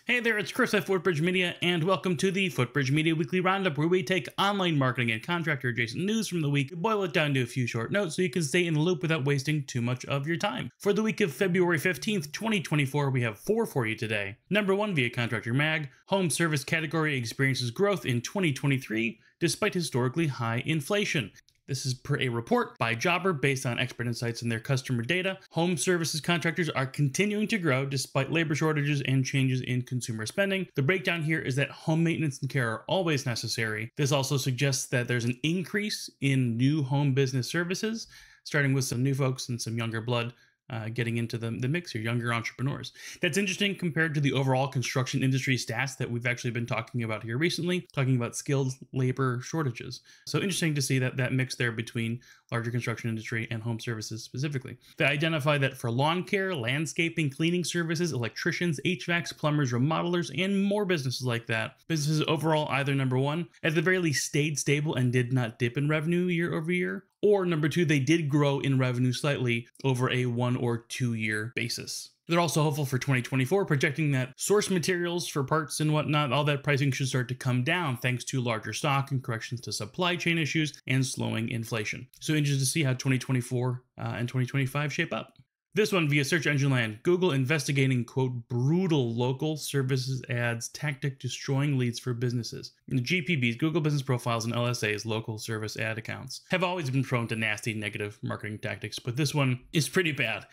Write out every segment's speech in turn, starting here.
Hey there, it's Chris at Footbridge Media, and welcome to the Footbridge Media Weekly Round-Up, where we take online marketing and contractor-adjacent news from the week, boil it down to a few short notes so you can stay in the loop without wasting too much of your time. For the week of February 15th, 2024, we have 4 for you today. Number 1, via Contractor Mag, home service category experiences growth in 2023 despite historically high inflation. This is per a report by Jobber based on expert insights in their customer data. Home services contractors are continuing to grow despite labor shortages and changes in consumer spending. The breakdown here is that home maintenance and care are always necessary. This also suggests that there's an increase in new home business services, starting with some new folks and some younger blood getting into the mix here, younger entrepreneurs. That's interesting compared to the overall construction industry stats that we've actually been talking about here recently, talking about skilled labor shortages. So interesting to see that mix there between larger construction industry and home services specifically. They identify that for lawn care, landscaping, cleaning services, electricians, HVACs, plumbers, remodelers, and more businesses like that, businesses overall either number 1, at the very least stayed stable and did not dip in revenue year over year, or number 2, they did grow in revenue slightly over a 1 or 2 year basis. They're also hopeful for 2024, projecting that source materials for parts and whatnot, all that pricing should start to come down thanks to larger stock and corrections to supply chain issues and slowing inflation. So interested to see how 2024 and 2025 shape up. This one via search engine land, Google investigating, quote, brutal local services ads tactic destroying leads for businesses. The GPBs, Google Business Profiles, and LSAs, local service ad accounts, have always been prone to nasty negative marketing tactics, but this one is pretty bad.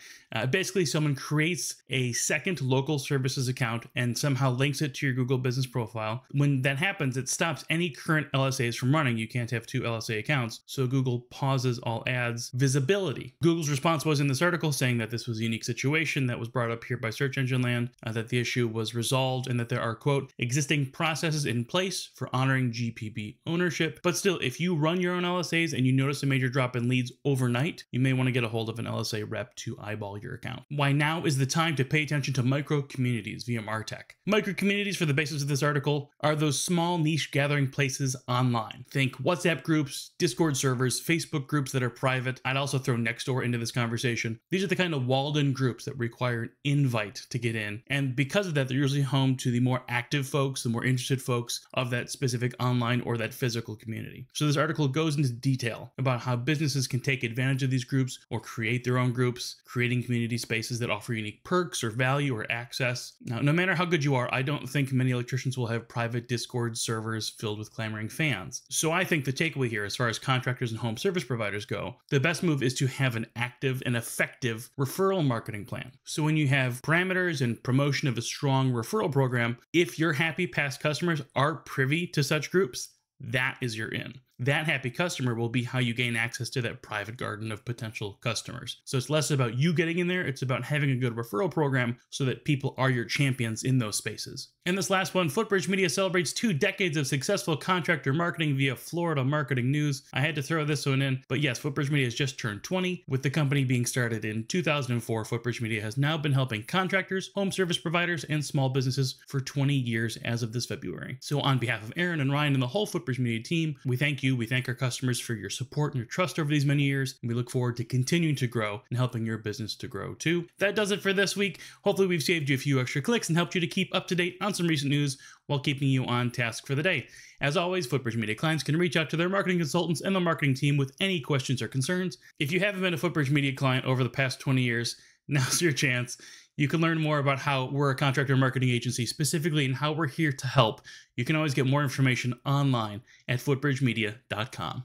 Basically, someone creates a second local services account and somehow links it to your Google Business Profile. When that happens, it stops any current LSAs from running. You can't have 2 LSA accounts, so Google pauses all ads visibility. Google's response was in this article saying that this was a unique situation that was brought up here by Search Engine Land, that the issue was resolved and that there are, quote, existing processes in place for honoring GPB ownership. But still, if you run your own LSAs and you notice a major drop in leads overnight, you may want to get a hold of an LSA rep to eyeball your account. Why now is the time to pay attention to micro communities via MarTech. Micro communities, for the basis of this article, are those small niche gathering places online. Think WhatsApp groups, Discord servers, Facebook groups that are private. I'd also throw Nextdoor into this conversation. These are the kind of walled-in groups that require an invite to get in, and because of that, they're usually home to the more active folks, the more interested folks of that specific online or that physical community. So this article goes into detail about how businesses can take advantage of these groups or create their own groups, creating community spaces that offer unique perks or value or access. Now, no matter how good you are, I don't think many electricians will have private Discord servers filled with clamoring fans. So I think the takeaway here, as far as contractors and home service providers go, the best move is to have an active and effective referral marketing plan. So when you have parameters and promotion of a strong referral program, if your happy past customers are privy to such groups, that is your in. That happy customer will be how you gain access to that private garden of potential customers. So it's less about you getting in there, it's about having a good referral program so that people are your champions in those spaces. And this last one, Footbridge Media celebrates 2 decades of successful contractor marketing via Florida Marketing News. I had to throw this one in, but yes, Footbridge Media has just turned 20. With the company being started in 2004, Footbridge Media has now been helping contractors, home service providers, and small businesses for 20 years as of this February. So on behalf of Aaron and Ryan and the whole Footbridge Media team, we thank you. We thank our customers for your support and your trust over these many years, and we look forward to continuing to grow and helping your business to grow too. That does it for this week. Hopefully we've saved you a few extra clicks and helped you to keep up to date on some recent news while keeping you on task for the day. As always, Footbridge Media clients can reach out to their marketing consultants and the marketing team with any questions or concerns. If you haven't been a Footbridge Media client over the past 20 years, now's your chance. You can learn more about how we're a contractor marketing agency specifically and how we're here to help. You can always get more information online at footbridgemedia.com.